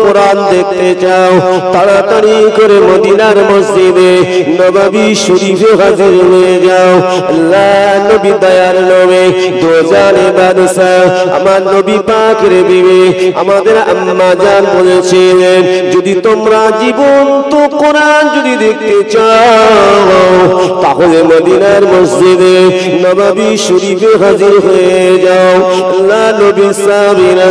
কোরআন দেখতে চাও তাড়াতাড়ি করে মদিনার মসজিদে নববী শরীফে হাজির হয়ে যাও। আল্লাহ নবী দয়ার নবী দোজানে বাদশা আমার নবী পাকের বিবি আমাদের আম্মা জান বলেছিলেন, যদি তোমরা জীবন্ত কোরআন যদি দেখতে চাও তাহলে মদিনার মসজিদে নববী শরীফে হাজির হয়ে যাও। আল্লাহ নবী সাহাবীরা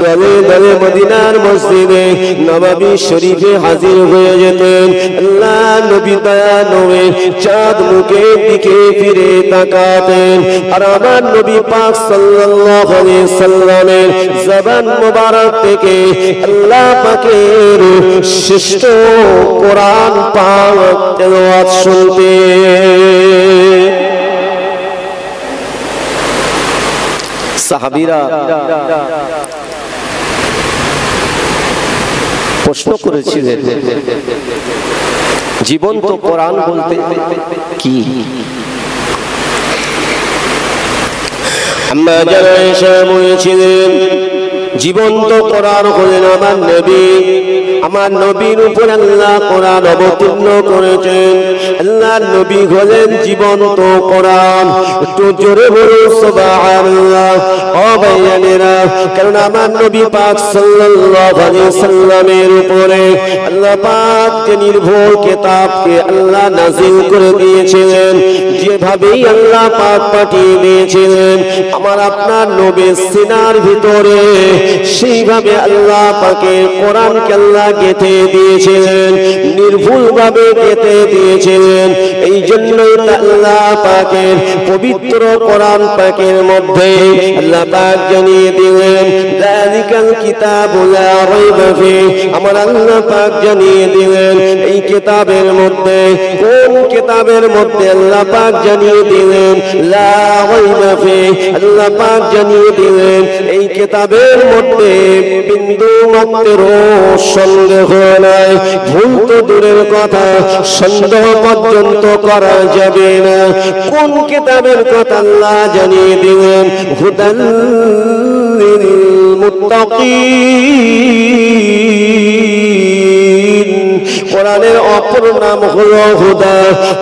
দলে দলে মদিনার মসজিদে নববী শরীফে হাজির হয়ে যেতেন। আল্লাহ নবী দয়া নবী চাঁদ মুখের দিকে ফিরে তাকাতেন আর আমার নবী পাক সাল্লাল্লাহু আলাইহি সাল্লামের জবান মুবারক থেকে আল্লাহ পাকের শ্রেষ্ঠ কোরআন পাক তেলাওয়াত শুনতে। সাহাবীরা প্রশ্ন করেছিলেন, জীবন্ত কোরআন বলতে কি? আম্মা জান আয়েশা বলেছিলেন, জীবন্ত কোরআন হলেন আমার নবী। আমার নবীর উপর আল্লাহ কোরআন অবতীর্ণ করেছেন। আল্লাহর নবী হলেন জীবন্ত কোরআন। একটু জোরে বলুন সুবহানাল্লাহ। ও ভাইয়ানেরা, কারণ আমার নবী পাক সাল্লাল্লাহু আলাইহি সাল্লামের উপরে আল্লাহ পাক যে নির্ভুল কিতাবকে আল্লাহ নাযিল করে দিয়েছিলেন, যেভাবেই আল্লাহ পাক পাঠিয়ে দিয়েছিলেন আমার আপনার নবীর সিনার ভিতরে সেইভাবে আল্লাহ পাকের কোরআনকে আল্লাহ গেঁথে দিয়েছিলেন, নির্ভুল ভাবে গেঁথে দিয়েছিলেন। এই জন্যই আল্লাহ পাকের পবিত্র কোরআন পাকের মধ্যে আল্লাহ পাক জানিয়ে দিলেন, যালিকাল কিতাবু লা রাইবা ফীহি। আমার আল্লাহ পাক জানিয়ে দিলেন এই কিতাবের মধ্যে, কোন কিতাবের মধ্যে আল্লাহ পাক জানিয়ে দিলেন লা রাইবা ফীহি। আল্লাহ পাক জানিয়ে দিলেন এই কিতাবের মধ্যে বিন্দু মাত্র সন্দেহ নাই। ভুল তো দূরের কথা, সন্দেহ পর্যন্ত করা যাবে না। কোন কিতাবের কথা আল্লাহ জানিয়ে দিলেন, হুদাল লিল মুত্তাকিন। কোরআনের অপর নাম হলো হুদা।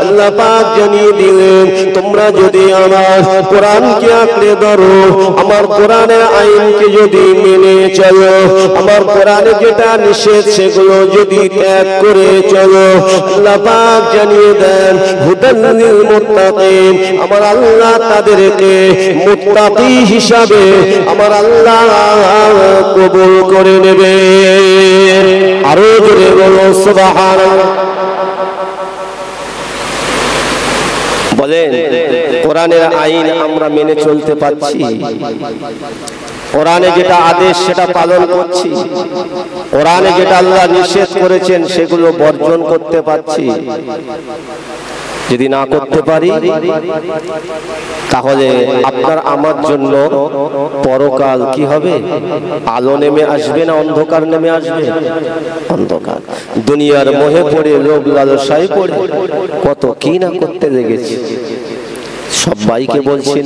আল্লাহ পাক জানিয়ে দিলেন, তোমরা যদি আমার কোরআনকে আঁকড়ে ধরো, আমার কোরআনের আইনকে যদি মেনে চলো, আমার কোরআনে যেটা নিষেধ সেগুলো যদি ত্যাগ করে চলো, আল্লাহ পাক জানিয়ে দেন হুদাল লিল মুত্তাকিন। আমার আল্লাহ তাদেরকে মুত্তাকি হিসাবে আমার আল্লাহ কবুল করে নেবে। আরো জোরে বলো সুবহানাল্লাহ। বলেন, কোরআনের আইন আমরা মেনে চলতে পারছি? কোরআনে যেটা আদেশ সেটা পালন করছি? কোরআনে যেটা আল্লাহ নিষেধ করেছেন সেগুলো বর্জন করতে পারছি? যদি না করতে পারি তাহলে আপনার আমার জন্য পরকাল কি হবে? আলো নেমে আসবে না অন্ধকার নেমে আসবে? অন্ধকার। দুনিয়ার মোহে পড়ে, লোভ লালসায় পড়ে কত কি না করতে লেগেছে। সবাইকে বলছি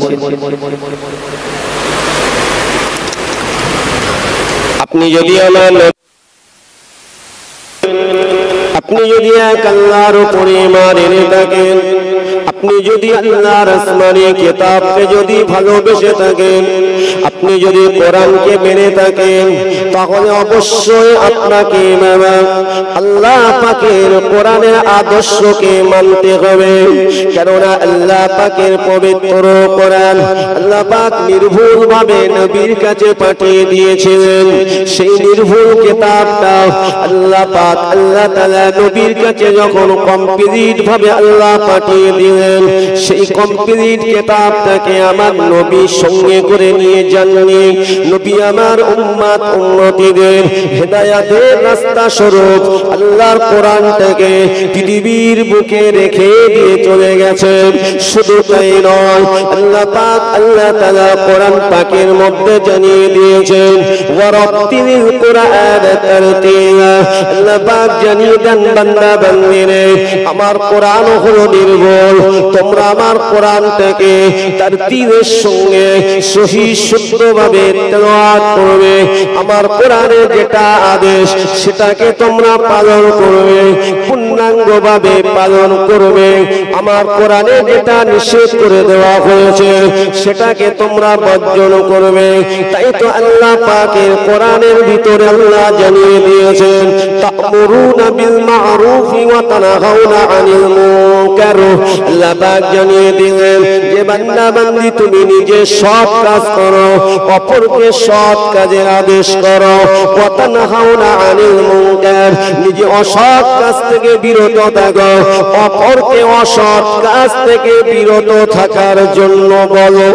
আপনি যদি আপনি যদি এক আল্লাহর উপরে ঈমান এনে থাকেন, আপনি যদি আল্লাহর আসমানি কিতাবকে যদি ভালোবেসে থাকেন, আপনি যদি কোরআনকে মেনে থাকেন, তাহলে অবশ্যই আপনাকে আল্লাহ পাকের কোরআনের আদর্শকে মানতে হবে। কেননা আল্লাহ পাকের পবিত্র কোরআন আল্লাহ পাক নির্ভুল ভাবে নবীর কাছে পাঠিয়ে দিয়েছিলেন। সেই নির্ভুল কিতাবটা আল্লাহ পাক আল্লাহ তাআলা নবীর কাছে যখন কমপ্লিট ভাবে আল্লাহ পাঠিয়ে দিলেন, সেই কমপ্লিট কিতাবটাকে আমার নবী সঙ্গে করে নিয়ে জাননি। নবী আমার উম্মত উম্মতীদের হেদায়েতের রাস্তা স্বরূপ আল্লাহর কোরআনটাকে পৃথিবীর বুকে রেখে দিয়ে চলে গেছেন। শুধু তাই নয়, আল্লাহ পাক আল্লাহ তাআলা কোরআন পাকের মধ্যে জানিয়ে দিয়েছেন ওয়ারাত্তিলিল কোরআন তারতিলা। আল্লাহ পাক জানিয়ে দেন বান্দা বান্দিরে আমার কোরআন হলো নির্ভুল, তোমরা আমার কোরআন থেকে তারতিলের সঙ্গে সহি শুদ্ধভাবে তেলাওয়াত করবে, আমার কোরআনে যেটা আদেশ সেটাকে তোমরা পালন করবে, পূর্ণাঙ্গভাবে পালন করবে, আমার কোরআনে যেটা নিষেধ করে দেওয়া হয়েছে সেটাকে তোমরা বর্জন করবে। তাই তো আল্লাহ পাকের কোরআনের ভিতরে আল্লাহ জানিয়ে দিয়েছেন, তা'মুরুনা বিল মা'রুফি ওয়া তানহাউনা আনিল মুনকার। আল্লাহ পাক জানিয়ে দিলেন যে বান্দা বান্দি তুমি নিজে সৎ কাজ করো, অপরকে সৎ কাজের আদেশ করো, ওয়া তানহাউনা আনিল মুনকার, নিজে অসৎ কাজ থেকে বিরত থাকো, অপরকে অসৎ কাজ থেকে বিরত থাকার জন্য বলো।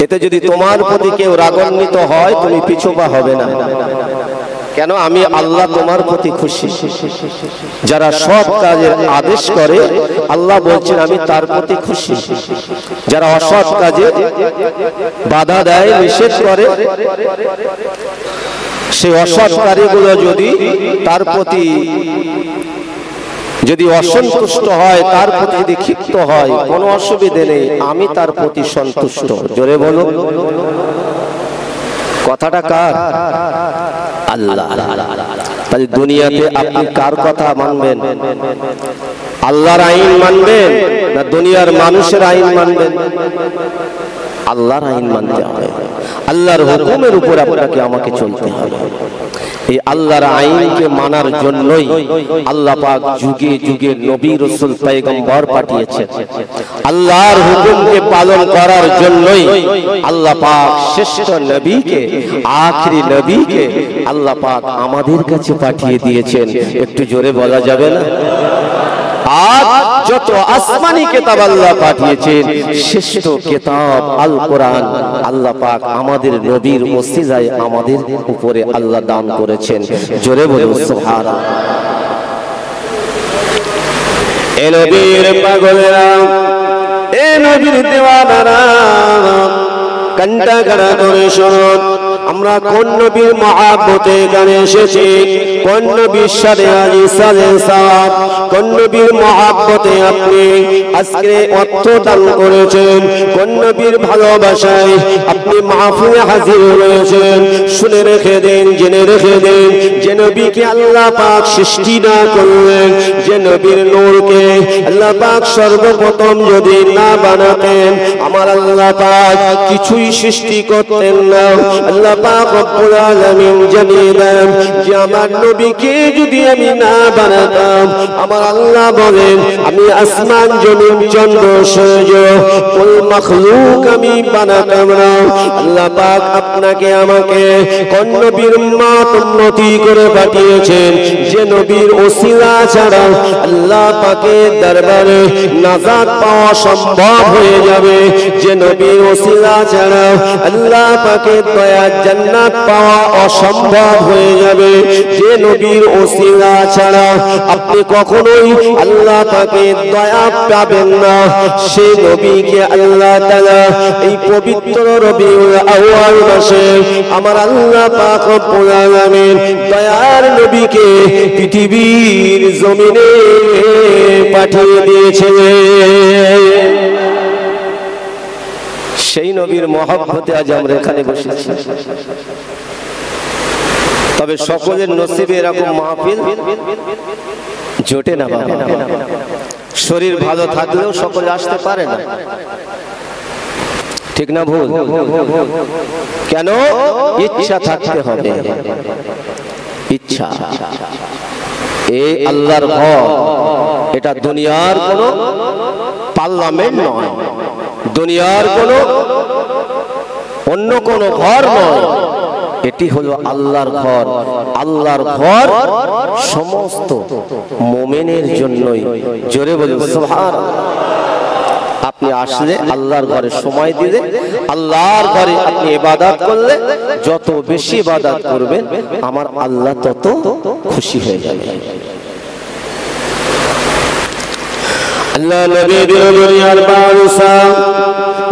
এতে যদি তোমার প্রতি কেউ রাগান্বিত হয় তুমি পিছুপা হবে না, কেন? আমি আল্লাহ তোমার প্রতি খুশি। যারা সৎ কাজের আদেশ করে আল্লাহ বলছেন আমি তার প্রতি খুশি। যারা অসৎ কাজে বাধা দেয়, নিষেধ করে, সেই অসৎ কাজগুলো যদি তার প্রতি যদি অসন্তুষ্ট হয়, তার প্রতি যদি ক্ষিপ্ত হয়, কোনো অসুবিধে নেই, আমি তার প্রতি সন্তুষ্ট। জোরে বলো, কথাটা কার? আল্লাহ। তাই দুনিয়াতে আপনি কার কথা মানবেন? আল্লাহর আইন মানবেন না দুনিয়ার মানুষের আইন মানবেন? আল্লাহর আইন মানতে হবে, আল্লাহর হুকুমের উপর আপনাকে আমাকে চলতে হবে। এই আল্লাহর আইনকে মানার জন্যই আল্লাহ পাক যুগে যুগে নবী রাসূল পয়গম্বর পাঠিয়েছেন। আল্লাহর হুকুমকে পালন করার জন্যই আল্লাহ পাক শ্রেষ্ঠ নবীকে, আখেরি নবীকে আল্লাহ পাক আমাদের কাছে পাঠিয়ে দিয়েছেন। একটু জোরে বলা যাবে না? আর যত আসমানি কিতাব আল্লাহ পাঠিয়েছেন, শ্রেষ্ঠ কিতাব আল কোরআন আল্লাহ পাক আমাদের নবীর ওসিলায় আমাদের উপরে আল্লাহ দান করেছেন। জোরে বলুন সুবহানাল্লাহ। এ নবীর পাগলেরা, এ নবীর দেওয়ানারা, কান্টা কারা করে শুনুন, আমরা কোন নবীর মহব্বতে গানে এসেছি, কোন নবীর সাথে আজি সাজে সাথ, কোন নবীর মহব্বতে আপনি আজকে অর্থ দান করেছেন, কোন নবীর ভালোবাসায় আপনি মাহফিলে হাজির হয়েছেন। শুনে রেখে দিন, জেনে রেখে দিন, যে নবীকে আল্লাহ পাক সৃষ্টি না করলেন, যে নবীর নূরকে আল্লাহ পাক সর্বপ্রথম যদি না বানাতেন, আমার আল্লাহ পাক কিছুই সৃষ্টি করতেন না। আল্লাহ পাক রব্বুল আলামিন জানিয়ে দেন যে আমার নবীকে যদি আমি না বানাতাম, আমার আল্লাহ বলেন আমি আসমান জমিন চন্দ্র সূর্য কোন মাখলুক আমি বানাতাম না। আল্লাহ পাক আপনাকে আমাকে কোন নবীর উম্মত উন্নতি করে পাঠিয়েছেন, যে নবীর ওসিলা ছাড়া আল্লাহ পাকের দরবারে নাজাত পাওয়া সম্ভব হয়ে যাবে, যে নবীর ওসিলা ছাড়া আল্লাহ পাকের দয়া জান্নাত পাওয়া অসম্ভব হয়ে যাবে, যে নবীর ওসিলা ছাড়া আপনি কখনোই আল্লাহ পাকের দয়া পাবেন না। সেই নবীকে আল্লাহ তাআলা এই পবিত্র রবিউল আউয়াল মাসে আমার আল্লাহ পাক রব্বুল আলামিন দয়ার নবীকে পৃথিবীর জমিনে পাঠিয়ে দিয়েছেন। সেই নবীর মহব্বতে আজ আমরা এখানে বসেছি। তবে সকলের নসিবে এরকম মাহফিল জোটে না বাবা। শরীর ভালো থাকলেও সকলে আসতে পারে না, ঠিক না ভুল? কেন? ইচ্ছা থাকতে হবে, ইচ্ছা। এই আল্লাহর ঘর, এটা দুনিয়ার কোন পার্লামেন্ট নয়, দুনিয়ার কোন অন্য কোন ঘর নয়, এটি হলো আল্লাহর ঘর। আল্লাহর ঘর সমস্ত মুমিনের জন্যই। জোরে বলুন সুবহানাল্লাহ। আপনি আসলে আল্লাহর ঘরে সময় দিলে, আল্লাহর ঘরে আপনি ইবাদত করলে, যত বেশি ইবাদত করবেন আমার আল্লাহ তত খুশি হয়ে যাবে। আল্লাহ নবী দুনিয়ার বাদশা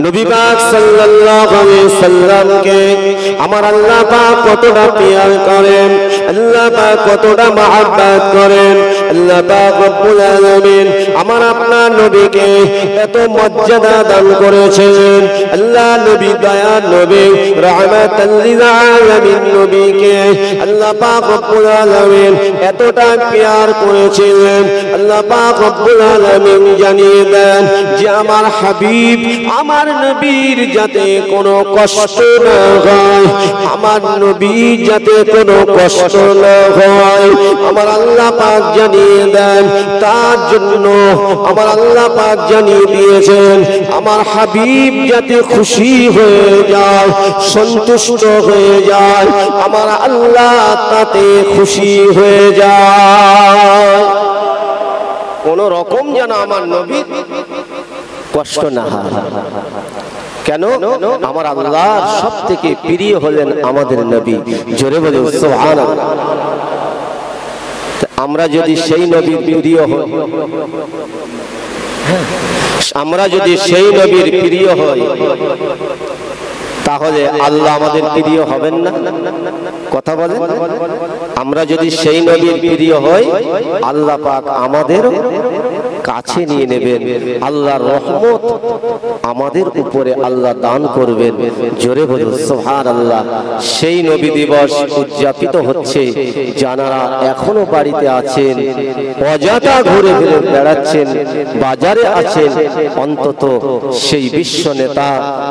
নবী পাক সাল্লাল্লাহু আলাইহি সাল্লামকে আমার আল্লাহ পাক কতটা প্রিয় করেন, আল্লাহ পাক কতটা মহব্বত করেন। আল্লাহ পাক রব্বুল আলামিন আমার আপনার নবীকে এত মর্যাদা দান করেছেন। আল্লাহ নবী দয়ার নবী রাহমাতাল লিল আলামিন নবীকে আল্লাহ পাক রব্বুল আলামিন এতটা প্যার করেছিলেন। আল্লাহ পাক রব্বুল আলামিন জানিয়ে দেন যে আমার হাবিব আমার নবীর যাতে কোনো কষ্ট না হয়, আমার নবীর যাতে কোনো কষ্ট না হয়, আমার আল্লাহ পাক জানিয়ে দেন তার জন্য আমার আল্লাহ পাক জানিয়ে দিয়েছেন আমার হাবিব যাতে খুশি হয়ে যায়, সন্তুষ্ট হয়ে যায়, আমার আল্লাহ তাতে খুশি হয়ে যায়। কোন রকম যেন আমার নবী কষ্ট না হয়। কেন? আমার আল্লাহর সবথেকে প্রিয় হলেন আমাদের নবী। জোরে বলে সুবহানাল্লাহ। আমরা যদি সেই নবীর প্রিয় হই, আমরা যদি সেই নবীর প্রিয় হই, তাহলে আল্লাহ আমাদের প্রিয় হবেন না? কথা বলেন। আমরা যদি সেই নবীর প্রিয় হই, আল্লাহ পাক আমাদের কাছে নিয়ে নেবেন, আল্লাহর রহমত আমাদের উপরে আল্লাহ দান করবেন। জোরে বলুন সুবহানাল্লাহ। সেই নবী দিবস উদযাপিত হচ্ছে, যারা এখনো বাড়িতে আছেন, অযথা ঘুরে ফিরে বেড়াচ্ছেন, বাজারে আছেন, অন্তত সেই বিশ্ব নেতা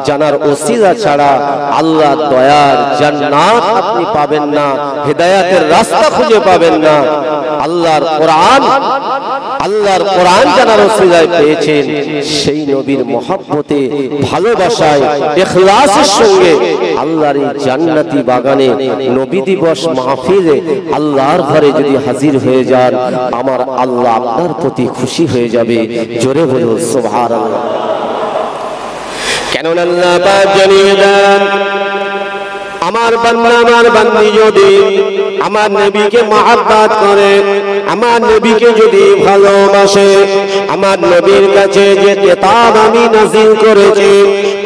জানার ওসিলা ছাড়া আল্লাহর দয়ার জান্নাত আপনি পাবেন না, হেদায়েতের রাস্তা খুঁজে পাবেন না। আল্লাহর কোরআন জানার ওসিলায় পেয়েছেন, সেই নবীর মহব্বতে ভালোবাসায় ইখলাসের সঙ্গে আল্লাহর এই জান্নাতি বাগানে নবী দিবস মাহফিলে আল্লাহর ঘরে যদি হাজির হয়ে যান, আমার আল্লাহ আপনার প্রতি খুশি হয়ে যাবে। জোরে বলুন সুবহানাল্লাহ। কেন আল্লাহ পাক জানিয়ে দেন আমার বান্দা আমার বান্দি যদি আমার নবীকে মহব্বত করে, আমার নবীকে যদি ভালোবাসে, আমার নবীর কাছে যে কিতাব আমি নাযিল করেছি,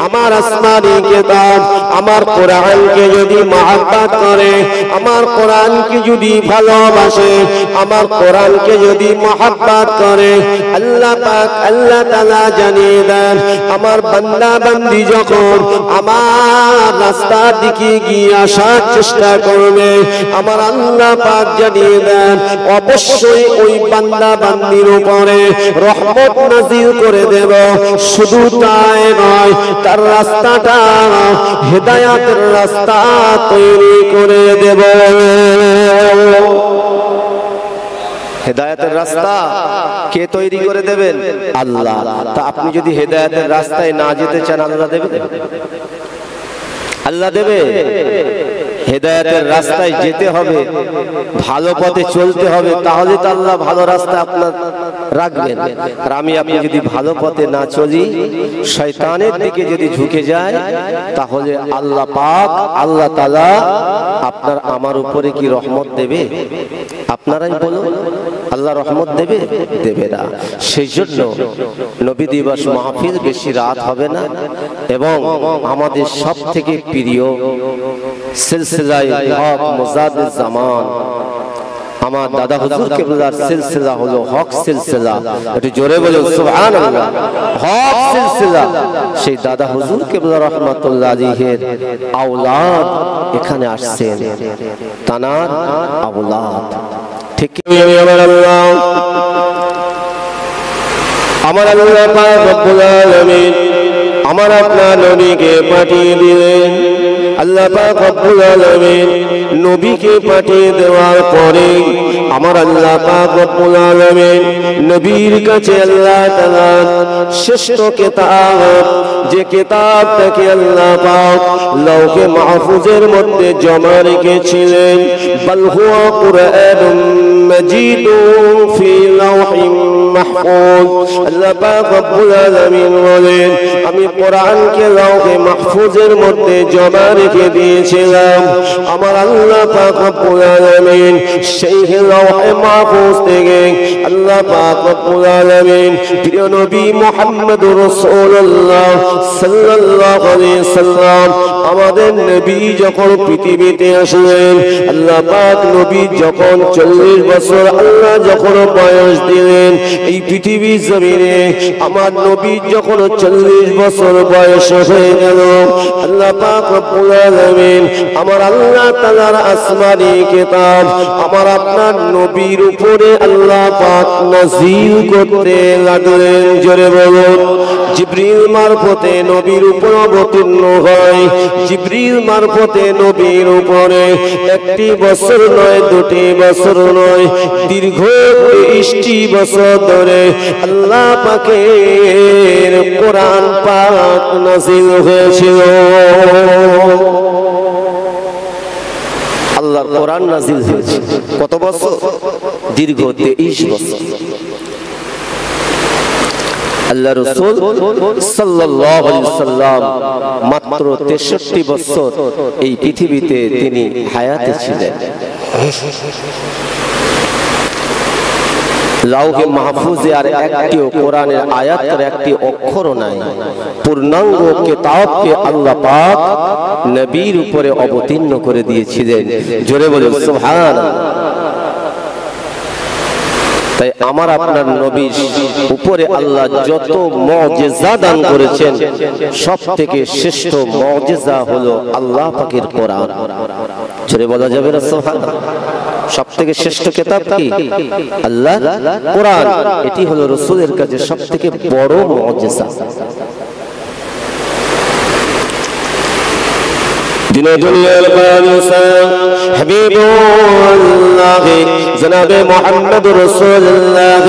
আমার আসমানি কিতাব আমার কোরআনকে যদি মহব্বত করে, আমার কোরআনকে যদি ভালোবাসে, আমার কোরআনকে যদি মহব্বত করে, আল্লাহ পাক আল্লাহ তাআলা জানিয়ে দেন আমার বান্দা বান্দি যখন আমার রাস্তার দিকে গিয়ে আসার চেষ্টা করবে, আমার আল্লাহ পাক জানিয়ে দেন অবশ্যই ওই বান্দা বান্দির উপরে রহমত নাযিল করে দেব। শুধু তাই নয়, তার রাস্তাটা হেদায়েতের রাস্তা তৈরি করে দেব। হেদায়েতের রাস্তা কে তৈরি করে দেবেন? আল্লাহ। তা আপনি যদি হেদায়েতের রাস্তায় না যেতে চান, আল্লাহ দেবে? আল্লাহ দেবে? হেদায়েতের রাস্তায় যেতে হবে, ভালো পথে চলতে হবে, তাহলে তো আল্লাহ ভালো রাস্তা আপনার রাখবেন। আর আমি আপনি যদি ভালো পথে না চলি, শয়তানের দিকে যদি ঝুঁকে যায়, তাহলে আল্লাহ পাক আল্লাহ তাআলা আপনার আমার উপরে কি রহমত দেবে? আপনারাই বলুন, আল্লাহ রহমত দেবে? দেবে না। সেই জন্য নবী দিবস মাহফিল বেশি রাত হবে না, এবং আমাদের সব থেকে প্রিয় সিলসিলায়ে হক মুজাদ্দিদ জামান আমার দাদা হুজুর কিবলার সিলসিলা হলো হক সিলসিলা। একটু জোরে বলুন সুবহানাল্লাহ। হক সিলসিলা, সেই দাদা হুজুর কিবলা রাহমাতুল্লাহ আলাইহির আওলাদ এখানে আসছেন, তানার আওলাদ। ঠিক আমার আল্লাহ পাক রব্বুল আলামিন আমার আপনার নবীকে পাঠিয়ে দিলেন। আল্লাহ পাক রব্বুল আলামিন নবীকে পাঠিয়ে দেওয়ার পরে আমার আল্লাহ পাক রব্বুল আলামিন নবীর কাছে আল্লাহ তাআলা শ্রেষ্ঠ কিতাব, যে কিতাবটাকে আল্লাহ পাক লৌহে মাহফুজের মধ্যে জমা রেখেছিলেন, বাল হুয়া কুরআনুম মাজিদুন ফি লাওহিম মাহফুজ। আল্লাহ পাক রব্বুল আলামিন বলেন আমি কোরআনকে লৌহে মাহফুজের মধ্যে জমা রেখে দিয়েছিলাম। আমার আল্লাহ পাক রব্বুল আলামিন সেই লৌহে মাহফুজ থেকে আল্লাহ পাক রব্বুল আলামিন প্রিয় নবী মুহাম্মদুর রাসূলুল্লাহ সাল্লাল্লাহু আলাইহি সাল্লাম আমাদের নবী যখন পৃথিবীতে আসলেন, আল্লাহ পাক নবী যখন 40 বছর আল্লাহ যখন বয়স দিলেন, এই পৃথিবীর জমিনে আমার নবী যখন 40 বছর বয়স হয়ে গেল, আল্লাহ পাক রব্বুল আলামিন আমার আল্লাহ তাআলার আসমানি কিতাব আমার আপনার নবীর উপরে আল্লাহ পাক নাযিল করতে লাগলেন। জোরে বলুন, জিবরিল মারফতে নবীর উপর অবতীর্ণ হয়। জিবরিল মারফতে নবীর উপরে একটি বছর নয়, দুটি বছর নয়, দীর্ঘ 23টি বছর ধরে আল্লাহ পাকের কোরআন পাক নাযিল হয়েছিল। আল্লাহর কোরআন নাযিল হয়েছে কত বছর? দীর্ঘ 23 বছর। আল্লাহ রাসূল সাল্লাল্লাহু আলাইহি ওয়াসাল্লাম মাত্র 63 বছর এই পৃথিবীতে তিনি হায়াতে ছিলেন। লাউহে মাহফুজে আর একটিও কোরআনের আয়াতের একটি অক্ষরও নাই। পূর্ণাঙ্গ কিতাবকে আল্লাহ পাক নবীর উপরে অবতীর্ণ করে দিয়েছিলেন। জোরে বলুন সুবহানাল্লাহ। তাই আমার আপনার নবীর উপরে আল্লাহ যত মুজিজা দান করেছেন, সব থেকে শ্রেষ্ঠ মুজিজা হলো আল্লাহ পাকের কোরআন। জোরে বলা যাবে না সুবহানাল্লাহ। সব থেকে শ্রেষ্ঠ কিতাব কি? আল্লাহ কোরআন। এটি হলো রাসূলের কাছে সব থেকে বড় মুজিজা। দিনে দুনিয়ার বাদশা হাবিবুল্লাহ জনাবে মুহাম্মদ রাসূলুল্লাহ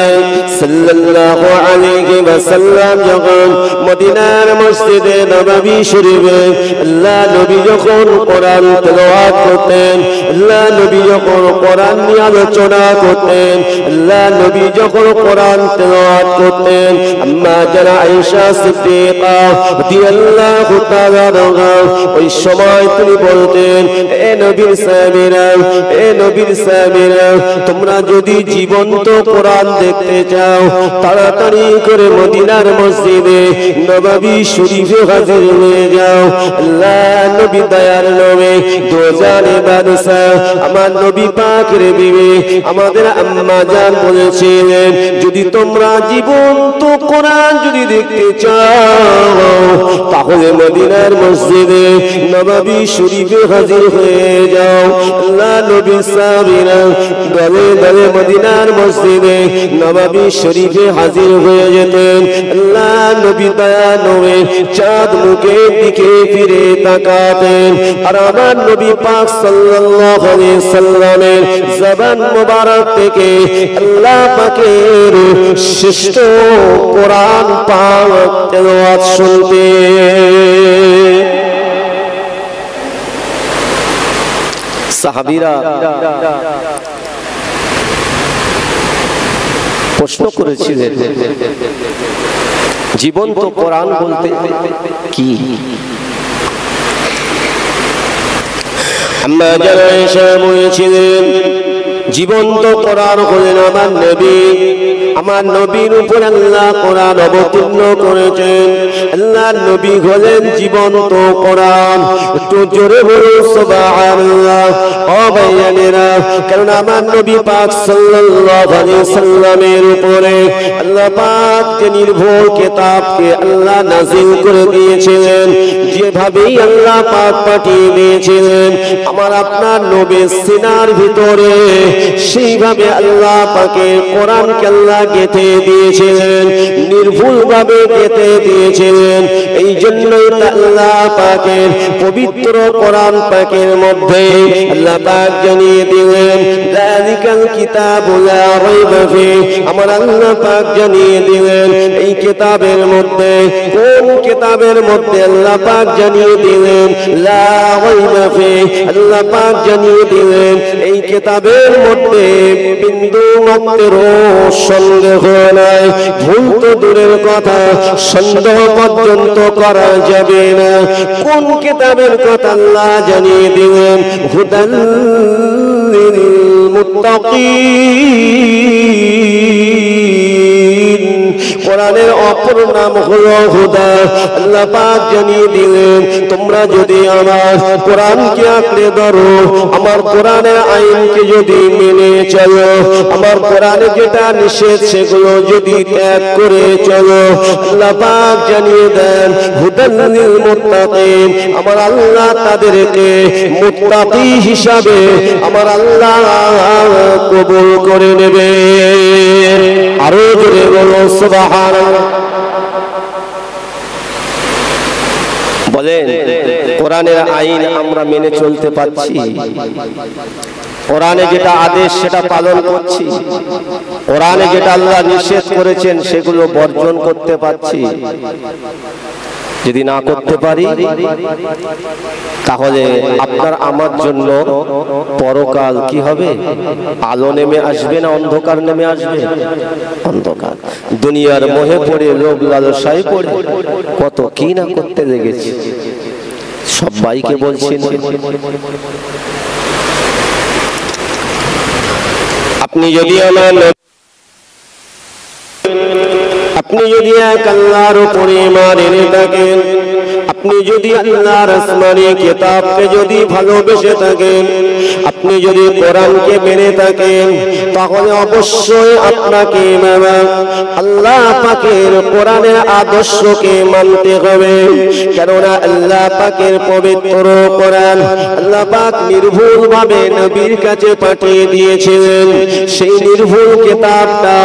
সাল্লাল্লাহু আলাইহি ওয়াসাল্লাম যখন মদিনার মসজিদে নববী শরীফে আল্লাহ নবী যখন কোরআন তেলাওয়াত করতেন, আল্লাহ নবী যখন কোরআন নিয়ে আলোচনা করতেন, আল্লাহ নবী যখন কোরআন তেলাওয়াত করতেন, আম্মা জানা আয়েশা সিদ্দিকা রাদিয়াল্লাহু তাআলা আনহা ওই সময় তিনি বলতেন, এ নবীর সাহাবীরা, এ নবীর সাহাবীরা, তোমরা যদি জীবন্ত কোরআন দেখতে চাও তাড়াতাড়ি করে মদিনার মসজিদে নববী শরীফে হাজির হয়ে যাও। আল্লাহ নবী দয়ার নবী দোজানে বাদশা আমার নবী পাকের বিবি আমাদের আম্মা জান বলেছিলেন, যদি তোমরা জীবন্ত কোরআন যদি দেখতে চাও তাহলে মদিনার মসজিদে নববী শরীফে হাজির হয়ে যাও। আল্লাহ নবী সাহাবীরা দলে দলে মদিনার মসজিদে নববী শরীফে হাজির হয়ে যেতেন। আল্লাহ নবী দয়া নবী চাঁদ মুখের দিকে ফিরে তাকাতেন, আর আমার নবী পাক সাল্লাল্লাহু আলাইহি সাল্লামের জবান মোবারক থেকে আল্লাহ পাকের শ্রেষ্ঠ কোরআন পাক তেলাওয়াত শুনতে। সাহাবীরা প্রশ্ন করেছিলেন, জীবন্ত কোরআন বলতে কি? আম্মা জানা আয়েশা বলেছিলেন, জীবন্ত কোরআন হলেন আমার নবী। আমার নবীর উপর আল্লাহ কোরআন অবতীর্ণ করেছেন। আল্লাহর নবী হলেন জীবন্ত কোরআন। একটু জোরে বলুন সুবহানাল্লাহ। ও ভাইয়ানেরা, কারণ আমার নবী পাক সাল্লাল্লাহু আলাইহি সাল্লামের উপরে আল্লাহ পাক যে নির্ভুল কিতাবকে আল্লাহ নাযিল করে দিয়েছিলেন, যেভাবেই আল্লাহ পাক পাঠিয়ে দিয়েছিলেন আমার আপনার নবীর সিনার ভিতরে, সেইভাবে আল্লাহ পাকের কোরআনকে আল্লাহ গেঁথে দিয়েছিলেন, নির্ভুল ভাবে গেঁথে দিয়েছিলেন। এই জন্যই আল্লাহ পাকের পবিত্র কোরআন পাকের মধ্যে আল্লাহ পাক জানিয়ে দিলেন, যালিকাল কিতাবু লা রাইবা ফিহি। আমার আল্লাহ পাক জানিয়ে দিলেন এই কিতাবের মধ্যে, কোন কিতাবের মধ্যে আল্লাহ পাক জানিয়ে দিলেন লা রাইবা ফিহি। আল্লাহ পাক জানিয়ে দিলেন এই কিতাবের মধ্যে বিন্দু মাত্র সন্দেহ নাই, ভুল তো দূরের কথা সন্দেহ পর্যন্ত করা যাবে না। কোন কিতাবের কথা আল্লাহ জানিয়ে দিলেন, হুদাল লিল মুত্তাকিন, কোরআনের অপর নাম হলো হুদা। আল্লাহ পাক জানিয়ে দিলেন তোমরা যদি আমার কোরআনকে আঁকড়ে ধরো, আমার কোরআনের আইনকে যদি মেনে চলো, আমার কোরআনে যেটা নিষেধ সেগুলো যদি ত্যাগ করে চলো, আল্লাহ পাক জানিয়ে দেন হুদাল লিল মুত্তাকিন, আমার আল্লাহ তাদেরকে মুত্তাকি হিসাবে আমার আল্লাহ কবুল করে নেবে। আরো জোরে বলো সুবহানাল্লাহ। বলেন কোরআনের আইন আমরা মেনে চলতে পারছি? কোরআনে যেটা আদেশ সেটা পালন করছি? কোরআনে যেটা আল্লাহ নিষেধ করেছেন সেগুলো বর্জন করতে পারছি? যদি না করতে পারি তাহলে আপনার আমার জন্য পরকাল কি হবে? আলো নেমে আসবে না অন্ধকার নেমে আসবে? অন্ধকার। দুনিয়ার মোহে পড়ে, লোভ লালসায় পড়ে কত কি না করতে লেগেছে। সবাইকে বলছি আপনি যদি এক আল্লাহর উপরে ঈমান এনে থাকেন, আপনি যদি আল্লাহর আসমানি কিতাবকে যদি ভালোবেসে থাকেন, আপনি যদি কোরআনকে মেনে থাকেন, তাহলে অবশ্যই আপনাকে আল্লাহ পাকের কোরআনের আদর্শকে মানতে হবে। কেননা আল্লাহ পাকের পবিত্র কোরআন আল্লাহ পাক নির্ভুলভাবে নবীর কাছে পাঠিয়ে দিয়েছিলেন। সেই নির্ভুল কিতাবটা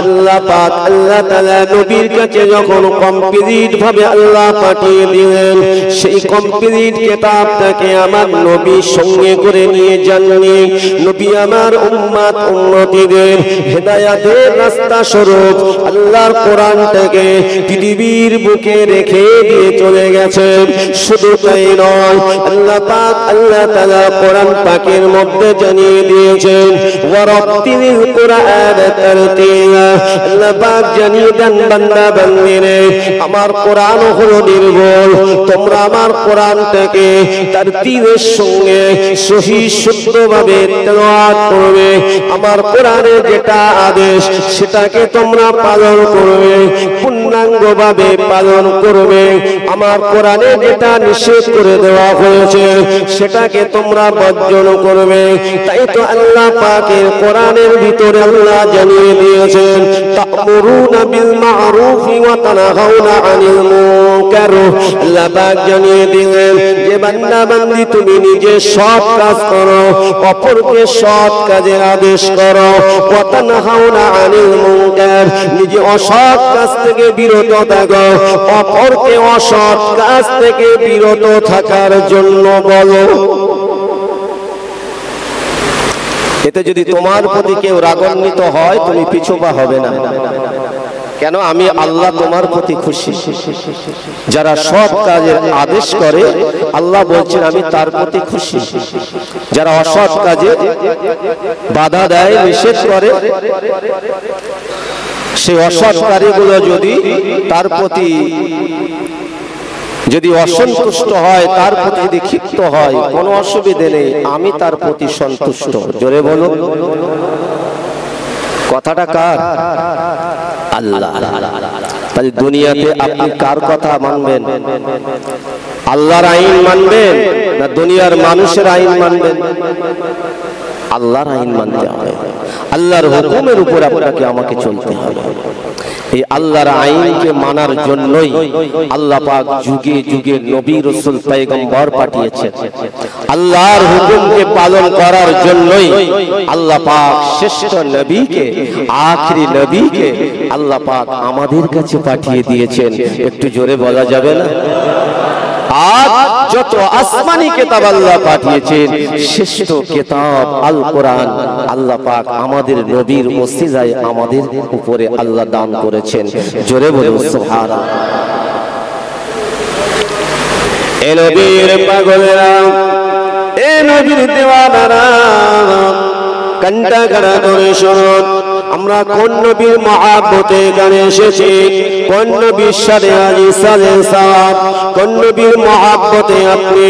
আল্লাহ পাক আল্লাহ তাআলা নবীর কাছে যখন কমপ্লিট ভাবে আল্লাহ পাঠিয়ে দিলেন, সেই কমপ্লিট কিতাবটাকে আমার নবী সঙ্গে করে নিয়ে যাননি। নবী আমার উম্মত উম্মতীদের হেদায়েতের রাস্তা স্বরূপ আল্লাহর কোরআনটাকে পৃথিবীর বুকে রেখে দিয়ে চলে গেছেন। শুধু তাই নয়, আল্লাহ পাক আল্লাহ তাআলা কোরআন পাকের মধ্যে জানিয়ে দিয়েছেন ওয়ারাত্তিলিল কোরআন তারতিলা। আল্লাহ পাক জানিয়ে দেন বান্দা বান্দিরে আমার কোরআন হলো নির্ভুল, তোমরা আমার কোরআনটাকে তারতিলের সঙ্গে সহি শুদ্ধভাবে তেলাওয়াত করবে। আমার কোরআনে যেটা আদেশ সেটাকে তোমরা পালন করবে, পূর্ণাঙ্গভাবে পালন করবে। আমার কোরআনে যেটা নিষেধ করে দেওয়া হয়েছে সেটাকে তোমরা বর্জন করবে। তাই তো আল্লাহ পাকের কোরআনের ভিতরে আল্লাহ জানিয়ে দিয়েছেন তা'মুরুনা বিল মা'রুফি ওয়া তানহাউনা আনিল মুনকার। আল্লাহ পাক জানিয়ে দিলেন যে বান্দা বান্দি তুমি নিজে সৎ কাজ করো, অপরকে সৎ কাজের আদেশ করো। ওয়া তানহাউনা আনিল মুনকার, নিজে অসৎ কাজ থেকে বিরত থাকো, অপরকে অসৎ কাজ থেকে বিরত থাকার জন্য বলো। এতে যদি তোমার প্রতি কেউ রাগান্বিত হয় তুমি পিছুপা হবে না। কেন? আমি আল্লাহ তোমার প্রতি খুশি। যারা সৎ কাজের আদেশ করে আল্লাহ বলছেন আমি তার প্রতি খুশি। যারা অসৎ কাজে বাধা দেয়, নিষেধ করে, সেই অসৎ কাজগুলো যদি তার প্রতি যদি অসন্তুষ্ট হয়, তার প্রতি যদি ক্ষিপ্ত হয়, কোনো অসুবিধে নেই, আমি তার প্রতি সন্তুষ্ট। জোরে বলো। কথাটা কার? আল্লাহ। তাই দুনিয়াতে আপনি কার কথা মানবেন? আল্লাহর আইন মানবেন না দুনিয়ার মানুষের আইন মানবেন? আল্লাহর আইন মানতে হবে। আল্লাহর হুকুমের উপর আপনাকে আমাকে চলতে হবে। এই আল্লাহর আইনকে মানার জন্যই আল্লাহ পাক যুগে যুগে নবী রাসূল পয়গম্বর পাঠিয়েছেন। আল্লাহর হুকুমকে পালন করার জন্যই আল্লাহ পাক শ্রেষ্ঠ নবীকে, আখেরি নবীকে আল্লাহ পাক আমাদের কাছে পাঠিয়ে দিয়েছেন। একটু জোরে বলা যাবে না? আজ যত আসমানি কিতাব আল্লাহ পাঠিয়েছেন, শ্রেষ্ঠ কিতাব আল কোরআন আল্লাহ পাক আমাদের নবীর ওসিলায় আমাদের উপরে আল্লাহ দান করেছেন। জোরে বলুন সুবহানাল্লাহ। এ নবীর পাগলেরা, এ নবীর দেওয়ানারা, কান্টা কারা করে শুনুন। আমরা কোন নবীর মহব্বতে এখানে এসেছি, কোন নবীর সাথে আজি সালে সাব, কোন নবীর মহব্বতে আপনি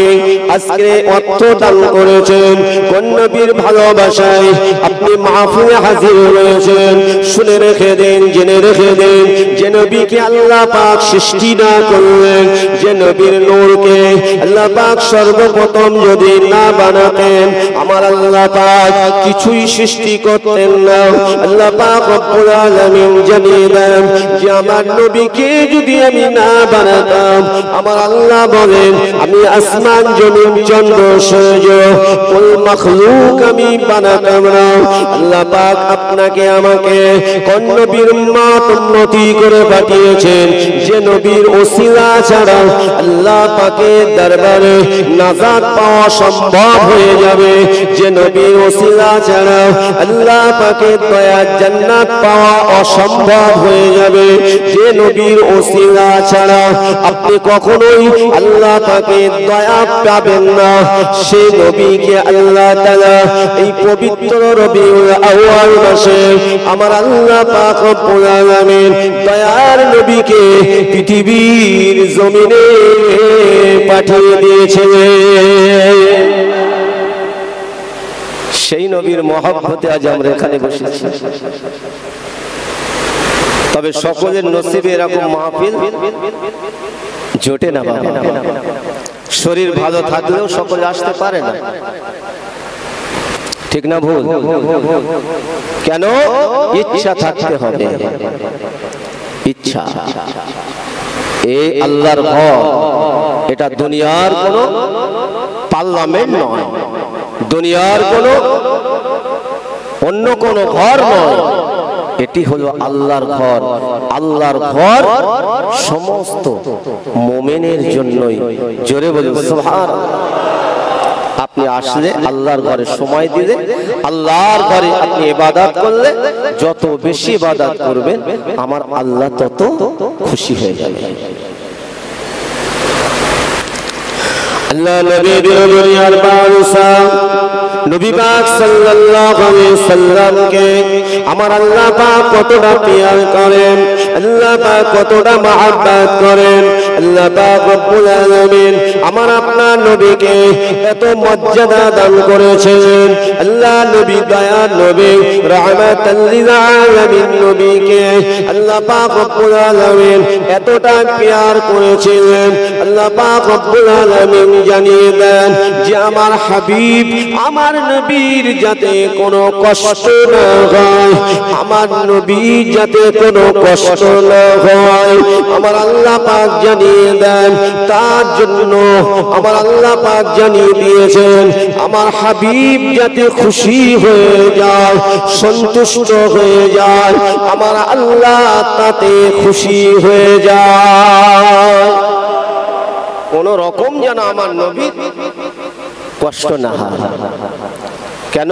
আজকে অর্থ দান করেছেন, কোন নবীর ভালোবাসায় আপনি মাহফিলে হাজির হয়েছেন। শুনে রেখে দিন, জেনে রেখে দিন, যে নবীকে আল্লাহ পাক সৃষ্টি না করলেন, যে নবীর নূরকে আল্লাহ পাক সর্বপ্রথম যদি না বানাতেন, আমার আল্লাহ পাক কিছুই সৃষ্টি করতেন না। আল্লাহ পাক রব্বুল আলামিন জানিয়ে দেন যে আমার নবীকে যদি আমি না বানাতাম, আমার আল্লাহ বলেন আমি আসমান জমিন চন্দ্র সূর্য কোন মাখলুক আমি বানাতাম না। আল্লাহ পাক আপনাকে আমাকে কোন নবীর উম্মত উন্নতি করে পাঠিয়েছেন, যে নবীর ওসিলা ছাড়া আল্লাহ পাকের দরবারে নাজাত পাওয়া সম্ভব হয়ে যাবে, যে নবীর ওসিলা ছাড়া আল্লাহ পাকের দয়া জান্নাত পাওয়া অসম্ভব হয়ে যাবে, যে নবীর ওসিলা ছাড়া আপনি কখনোই আল্লাহ পাকের দয়া পাবেন না। সেই নবীকে আল্লাহ তাআলা এই পবিত্র রবিউল আউয়াল মাসে আমার আল্লাহ পাক রব্বুল আলামিন দয়ার নবীকে পৃথিবীর জমিনে পাঠিয়ে দিয়েছেন। সেই নবীর মহব্বতে আজ আমরা এখানে বসেছি। তবে সকলের নসিবে এরকম মাহফিল জোটে না বাবা। শরীর ভালো থাকলেও সকলে আসতে পারে না, ঠিক না ভুল? কেন? ইচ্ছা থাকতে হবে, ইচ্ছা। এই আল্লাহর ঘর, এটা দুনিয়ার কোন পার্লামেন্ট নয়, দুনিয়ার কোন অন্য কোন ঘর নয়, এটি হলো আল্লাহর ঘর। আল্লাহর ঘর সমস্ত মুমিনের জন্যই। জোরে বলুন সুবহানাল্লাহ। আপনি আসলে আল্লাহর ঘরে সময় দিলে, আল্লাহর ঘরে আপনি ইবাদত করলে, যত বেশি ইবাদত করবেন আমার আল্লাহ তত খুশি হয়ে যাবে। আল্লাহ নবী দুনিয়ার বাদশা নবী পাক সাল্লাল্লাহু আলাইহি সাল্লামকে আমার আল্লাহ পাক কতটা প্রিয় করেন, আল্লাহ পাক কতটা মহব্বত করেন। আল্লাহ পাক রব্বুল আলামিন আমার আপনার নবীকে এত মর্যাদা দান করেছেন। আল্লাহ নবী দয়ার নবী রাহমাতাল লিল আলামিন নবীকে আল্লাহ পাক রব্বুল আলামিন এতটা প্যার করেছিলেন। আল্লাহ পাক রব্বুল আলামিন জানিয়ে দেন যে আমার হাবিব আমার নবীর যাতে কোনো কষ্ট না হয়, আমার নবীর যাতে কোনো কষ্ট না হয়, আমার আল্লাহ পাক জানিয়ে দেন। তার জন্য আমার আল্লাহ পাক জানিয়ে দিয়েছেন আমার হাবিব যাতে খুশি হয়ে যায়, সন্তুষ্ট হয়ে যায়, আমার আল্লাহ তাতে খুশি হয়ে যায়। কোন রকম যেন আমার নবী কষ্ট না হয়। কেন?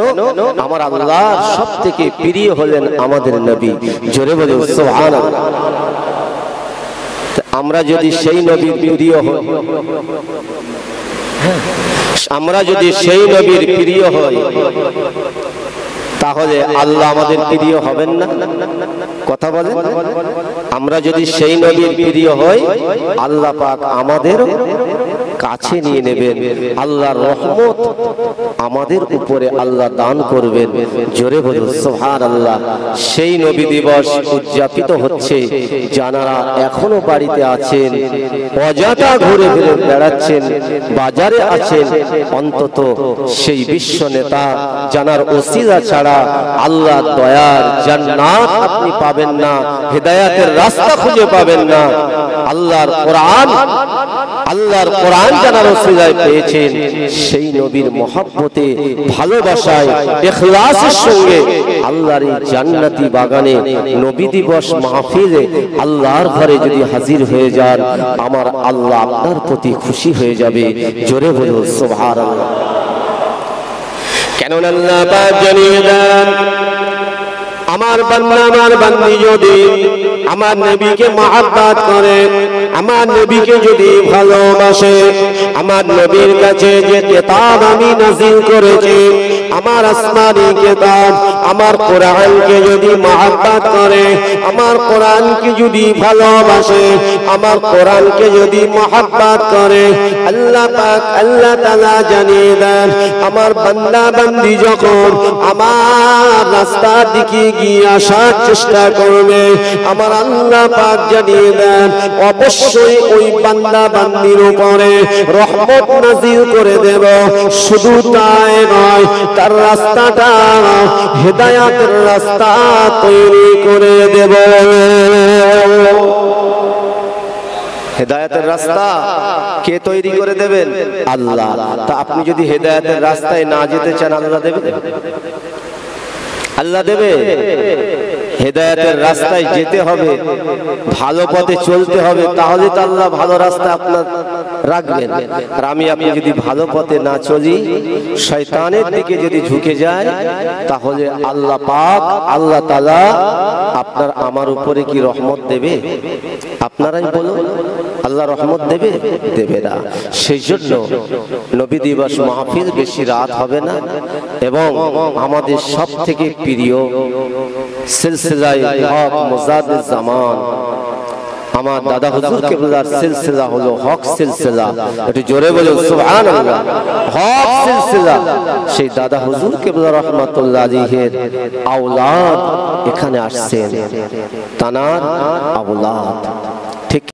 আমার আল্লাহ সব থেকে প্রিয় হলেন আমাদের নবী। জোরে বলে সুবহানাল্লাহ। আমরা যদি সেই নবীর প্রিয় হই, আমরা যদি সেই নবীর প্রিয় হই, তাহলে আল্লাহ আমাদের প্রিয় হবেন না? কথা বলেন। আমরা যদি সেই নবীর প্রিয় হই, আল্লাহ পাক আমাদের কাছে নিয়ে নেবেন, আল্লাহর রহমত আমাদের উপরে আল্লাহ দান করবেন। জোরে বলুন সুবহানাল্লাহ। সেই নবী দিবস উদযাপিত হচ্ছে। যারা এখনো বাড়িতে আছেন, অযথা ঘুরে ফিরে বেড়াচ্ছেন, বাজারে আছেন, অন্তত সেই বিশ্ব নেতা জানার ওসিলা ছাড়া আল্লাহর দয়ার জান্নাত আপনি পাবেন না, হেদায়েতের রাস্তা খুঁজে পাবেন না। আল্লাহর কোরআন জানার ওসিলায় পেয়েছেন। সেই নবীর মহব্বতে, ভালোবাসায়, ইখলাসের সঙ্গে আল্লাহর এই জান্নাতি বাগানে নবী দিবস মাহফিলে আল্লাহর ঘরে যদি হাজির হয়ে যান, আমার আল্লাহ আপনার প্রতি খুশি হয়ে যাবে। জোরে বলুন সুবহানাল্লাহ। কেন আল্লাহ পাক জানিয়ে দেন আমার বান্দা আমার বান্দি যদি আমার নবীকে মহব্বত করে, আমার নবীকে যদি ভালোবাসে, আমার নবীর কাছে যে কিতাব আমি নাযিল করেছি, আমার আসমানি কিতাব আমার কোরআনকে যদি মহব্বত করে, আমার কোরআনকে যদি ভালোবাসে, আমার কোরআনকে যদি মহব্বত করে, আল্লাহ পাক আল্লাহ তাআলা জানিয়ে দেন আমার বান্দা বান্দি যখন আমার রাস্তার দিকে গিয়ে আসার চেষ্টা করবে, আমার আল্লাহ পাক জানিয়ে দেন অবশ্যই ওই বান্দা বান্দির উপরে রহমত নাযিল করে দেব। শুধু তাই নয়, তার রাস্তাটা হেদায়েতের রাস্তা তৈরি করে দেব। হেদায়েতের রাস্তা কে তৈরি করে দেবেন? আল্লাহ। তা আপনি যদি হেদায়েতের রাস্তায় না যেতে চান, আল্লাহ দেবে? আল্লাহ দেবে? হেদায়েতের রাস্তায় যেতে হবে, ভালো পথে চলতে হবে, তাহলে তো আল্লাহ ভালো রাস্তা আপনার রাখবেন। আর আমি আপনি যদি ভালো পথে না চলি, শয়তানের দিকে যদি ঝুঁকে যায়, তাহলে আল্লাহ পাক আল্লাহ তাআলা আপনার আমার উপরে কি রহমত দেবে? আপনারাই বলুন, আল্লাহ রহমত দেবে? দেবে না। সেই জন্য নবী দিবস মাহফিল বেশি রাত হবে না, এবং আমাদের সব থেকে প্রিয় সিলসিলায়ে হক মুজাদ্দিদ জামান আমার দাদা হুজুর কিবলার সিলসিলা হলো হক সিলসিলা। একটু জোরে বলুন সুবহানাল্লাহ। হক সিলসিলা, সেই দাদা হুজুর কিবলা রাহমাতুল্লাহ আলাইহির আওলাদ এখানে আসছেন, তানার আওলাদ।